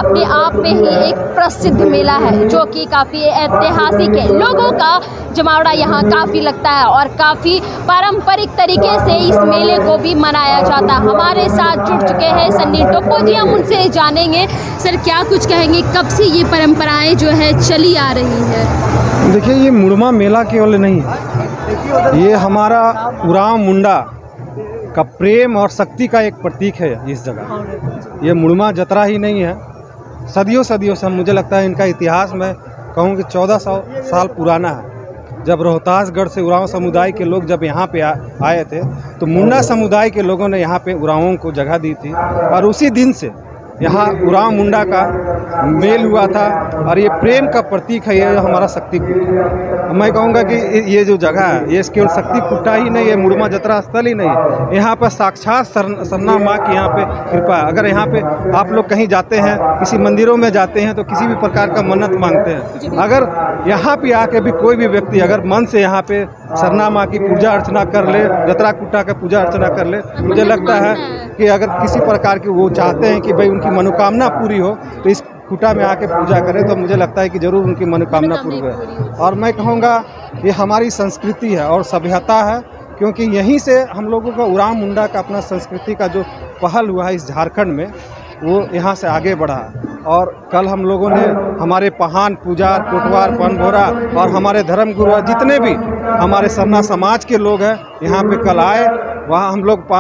अपने आप में ही एक प्रसिद्ध मेला है जो कि काफ़ी ऐतिहासिक है। लोगों का जमावड़ा यहाँ काफ़ी लगता है और काफ़ी पारंपरिक तरीके से इस मेले को भी मनाया जाता है। हमारे साथ जुड़ चुके हैं सन्नी टोप्पो जी, हम उनसे जानेंगे सर क्या कुछ कहेंगे, कब से ये परंपराएं जो है चली आ रही है। देखिए, ये मुड़मा मेला केवल नहीं है, ये हमारा उरांव मुंडा का प्रेम और शक्ति का एक प्रतीक है। इस जगह ये मुड़मा जतरा ही नहीं है, सदियों सदियों से मुझे लगता है इनका इतिहास मैं कहूँ कि 1400 साल पुराना है। जब रोहतासगढ़ से उरांव समुदाय के लोग जब यहाँ पे आए थे तो मुंडा समुदाय के लोगों ने यहाँ पे उरांवों को जगह दी थी और उसी दिन से यहाँ उरांव मुंडा का मेल हुआ था और ये प्रेम का प्रतीक है। ये हमारा शक्ति कुट्टा, मैं कहूँगा कि ये जो जगह है ये केवल शक्ति कुट्टा ही नहीं है, मुड़मा जतरा स्थल ही नहीं है, यहाँ पर साक्षात सरना माँ की यहाँ पे कृपा है। अगर यहाँ पे आप लोग कहीं जाते हैं, किसी मंदिरों में जाते हैं तो किसी भी प्रकार का मन्नत मांगते हैं, अगर यहाँ पे आके भी कोई भी व्यक्ति अगर मन से यहाँ पे सरना माँ की पूजा अर्चना कर ले, जतरा कुट्टा का पूजा अर्चना कर ले, मुझे लगता है कि अगर किसी प्रकार की वो चाहते हैं कि भाई उनकी मनोकामना पूरी हो तो इस कुट्टा में आके पूजा करें, तो मुझे लगता है कि ज़रूर उनकी मनोकामना पूरी हो। और मैं कहूँगा ये हमारी संस्कृति है और सभ्यता है, क्योंकि यहीं से हम लोगों का उरांव मुंडा का अपना संस्कृति का जो पहल हुआ है इस झारखंड में वो यहाँ से आगे बढ़ा। और कल हम लोगों ने हमारे पहान पुजार कोटवार पनभोरा और हमारे धर्म गुरु जितने भी हमारे सरना समाज के लोग हैं यहाँ पे कल आए, वहाँ हम लोग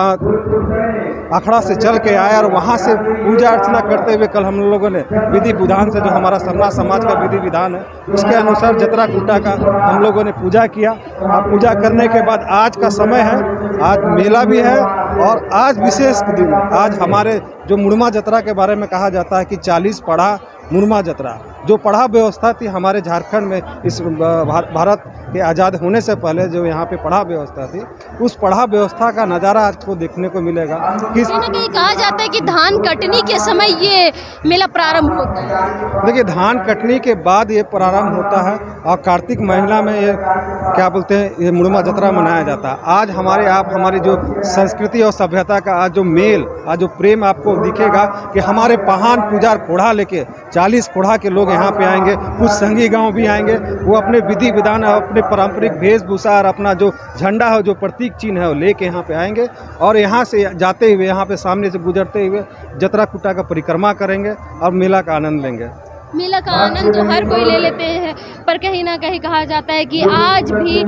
अखड़ा से चल के आए और वहाँ से पूजा अर्चना करते हुए कल हम लोगों ने विधि विधान से जो हमारा सरना समाज का विधि विधान है उसके अनुसार जतरा कुट्टा का हम लोगों ने पूजा किया। और पूजा करने के बाद आज का समय है, आज मेला भी है और आज विशेष दिन है। आज हमारे जो मुड़मा जतरा के बारे में कहा जाता है कि 40 पढ़ा मुड़मा जतरा, जो पढ़ा व्यवस्था थी हमारे झारखंड में इस भारत के आज़ाद होने से पहले जो यहाँ पे पढ़ा व्यवस्था थी, उस पढ़ा व्यवस्था का नज़ारा आज को देखने को मिलेगा। कहीं ना कहीं कहा जाता है कि धान कटनी के समय ये मेला प्रारंभ होता है। देखिए, धान कटनी के बाद ये प्रारंभ होता है और कार्तिक महीना में ये क्या बोलते हैं ये मुड़मा जतरा मनाया जाता है। आज हमारी जो संस्कृति और सभ्यता का आज जो मेल, आज जो प्रेम आपको दिखेगा कि हमारे पहान पुजार कोढ़ा लेके 40 कोढ़ा के लोग यहाँ पे आएंगे, कुछ संगी गांव भी आएंगे, वो अपने विधि विधान अपने पारंपरिक वेशभूषा और अपना जो झंडा है जो प्रतीक चिन्ह है वो लेके यहाँ पे आएंगे और यहाँ से जाते हुए यहाँ पे सामने से गुजरते हुए जतरा कुट्टा का परिक्रमा करेंगे और मेला का आनंद लेंगे। मेला का आनंद तो हर कोई ले लेते हैं, पर कहीं ना कहीं कहा जाता है कि आज भी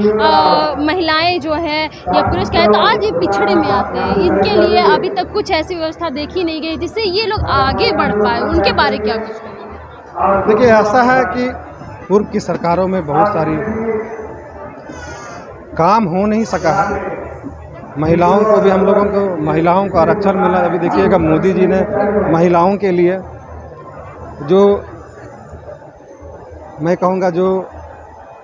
महिलाएं जो है या पुरुष कहें तो आज भी पिछड़े में आते हैं। इनके लिए अभी तक कुछ ऐसी व्यवस्था देखी नहीं गई जिससे ये लोग आगे बढ़ पाए, उनके बारे क्या कुछ कहेंगे? देखिए, ऐसा है कि पूर्व की सरकारों में बहुत सारी काम हो नहीं सका है। महिलाओं को भी हम लोगों को महिलाओं को आरक्षण मिला। अभी देखिएगा मोदी जी ने महिलाओं के लिए जो मैं कहूँगा जो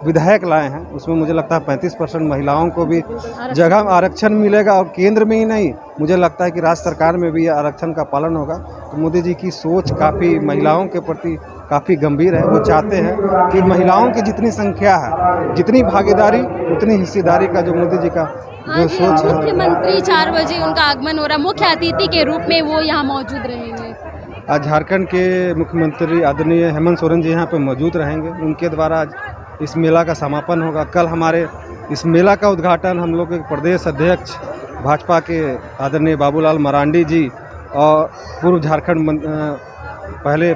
विधेयक लाए हैं उसमें मुझे लगता है 35% महिलाओं को भी जगह आरक्षण मिलेगा और केंद्र में ही नहीं, मुझे लगता है कि राज्य सरकार में भी आरक्षण का पालन होगा। तो मोदी जी की सोच काफ़ी महिलाओं के प्रति काफ़ी गंभीर है। वो चाहते हैं कि महिलाओं की जितनी संख्या है, जितनी भागीदारी उतनी हिस्सेदारी का जो मोदी जी का जो सोच है। मुख्यमंत्री 4 बजे उनका आगमन हो रहा है, मुख्य अतिथि के रूप में वो यहाँ मौजूद रहेंगे। आज झारखंड के मुख्यमंत्री आदरणीय हेमंत सोरेन जी यहाँ पे मौजूद रहेंगे, उनके द्वारा आज इस मेला का समापन होगा। कल हमारे इस मेला का उद्घाटन हम लोग के प्रदेश अध्यक्ष भाजपा के आदरणीय बाबूलाल मरांडी जी और पूर्व झारखंड पहले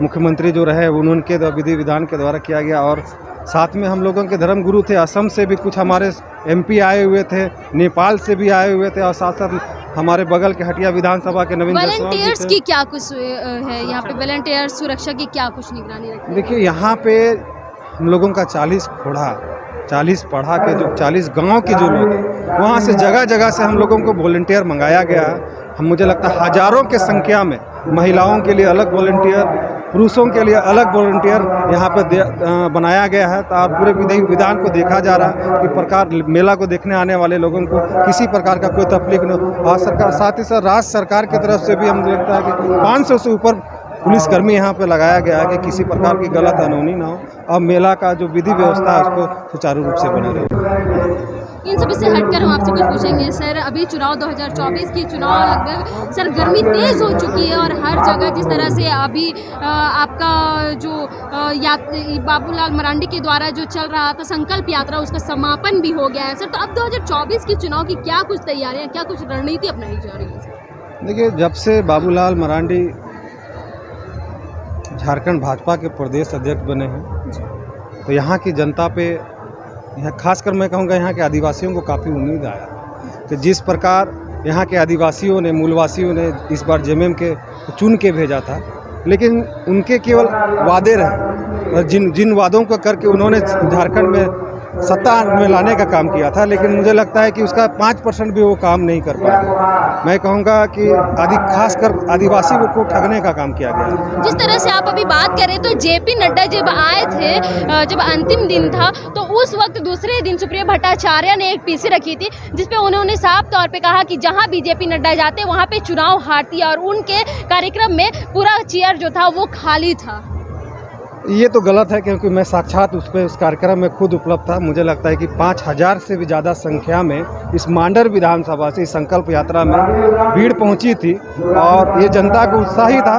मुख्यमंत्री जो रहे उनके विधि विधान के द्वारा किया गया। और साथ में हम लोगों के धर्म गुरु थे, असम से भी कुछ हमारे MP आए हुए थे, नेपाल से भी आए हुए थे और साथ साथ हमारे बगल के हटिया विधानसभा के नवीन वॉलंटियर्स की क्या कुछ है यहाँ पे, वॉलंटियर सुरक्षा की क्या कुछ निगरानी रखी? देखिए, यहाँ पे हम लोगों का 40 कोढ़ा 40 पढ़ा के जो 40 गांव के जो लोग हैं वहाँ से जगह जगह से हम लोगों को वॉलंटियर मंगाया गया है। हम मुझे लगता है हज़ारों के संख्या में महिलाओं के लिए अलग वॉलंटियर, पुरुषों के लिए अलग वॉलंटियर यहाँ पर बनाया गया है। तो पूरे विधि विधान को देखा जा रहा है कि प्रकार मेला को देखने आने वाले लोगों को किसी प्रकार का कोई तकलीफ न हो। और सरकार साथ ही साथ राज्य सरकार की तरफ से भी हम लगता है कि 500 से ऊपर पुलिसकर्मी यहाँ पे लगाया गया है कि किसी प्रकार की गलत अनहोनी ना हो और मेला का जो विधि व्यवस्था है उसको सुचारू रूप से बने रहे। इन सब से हटकर हम आपसे कुछ पूछेंगे सर। अभी चुनाव 2024 की चुनाव लगभग सर गर्मी तेज हो चुकी है और हर जगह जिस तरह से अभी आपका जो बाबूलाल मरांडी के द्वारा जो चल रहा था संकल्प यात्रा उसका समापन भी हो गया है सर। तो अब 2024 की चुनाव की क्या कुछ तैयारियां, क्या कुछ रणनीति अपनाई जा रही है सर? देखिए, जब से बाबूलाल मरांडी झारखंड भाजपा के प्रदेश अध्यक्ष बने हैं तो यहाँ की जनता पे, यहाँ खासकर मैं कहूँगा यहाँ के आदिवासियों को काफ़ी उम्मीद आया कि जिस प्रकार यहाँ के आदिवासियों ने, मूलवासियों ने इस बार जेएमएम के चुन के भेजा था, लेकिन उनके केवल वादे रहे और जिन वादों को करके उन्होंने झारखंड में सत्ता में लाने का काम किया था, लेकिन मुझे लगता है कि उसका 5% भी वो काम नहीं कर पाया। मैं कहूँगा कि खासकर आदिवासी को ठगने का काम किया गया। जिस तरह से आप अभी बात करें तो जेपी नड्डा जब आए थे, जब अंतिम दिन था तो उस वक्त दूसरे दिन सुप्रिया भट्टाचार्य ने एक पीसी रखी थी जिसपे उन्होंने साफ तौर पे कहा कि जहां भी जेपी नड्डा जाते वहां पे चुनाव हारती है और उनके कार्यक्रम में पूरा चेयर जो था वो खाली था। ये तो गलत है, क्योंकि मैं साक्षात उस कार्यक्रम में खुद उपलब्ध था। मुझे लगता है कि 5000 से भी ज़्यादा संख्या में इस मांडर विधानसभा से इस संकल्प यात्रा में भीड़ पहुंची थी और ये जनता को उत्साही था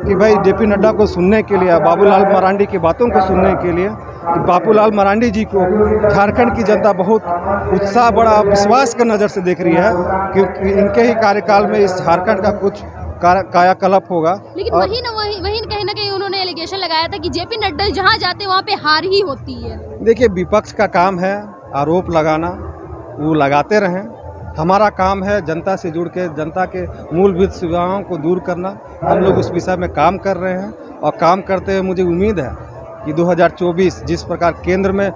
कि भाई जेपी नड्डा को सुनने के लिए, बाबूलाल मरांडी की बातों को सुनने के लिए, कि बाबूलाल मरांडी जी को झारखंड की जनता बहुत उत्साह, बड़ा विश्वास की नज़र से देख रही है क्योंकि इनके ही कार्यकाल में इस झारखंड का कुछ कायाकल्प होगा। लेकिन वहीं कहीं ना कहीं उन्होंने एलिगेशन लगाया था कि जेपी नड्डा जहां जाते वहां पे हार ही होती है। देखिए, विपक्ष का काम है आरोप लगाना, वो लगाते रहें। हमारा काम है जनता से जुड़ के जनता के मूलभूत सुविधाओं को दूर करना। हम लोग उस विषय में काम कर रहे हैं और काम करते हुए मुझे उम्मीद है कि 2024 जिस प्रकार केंद्र में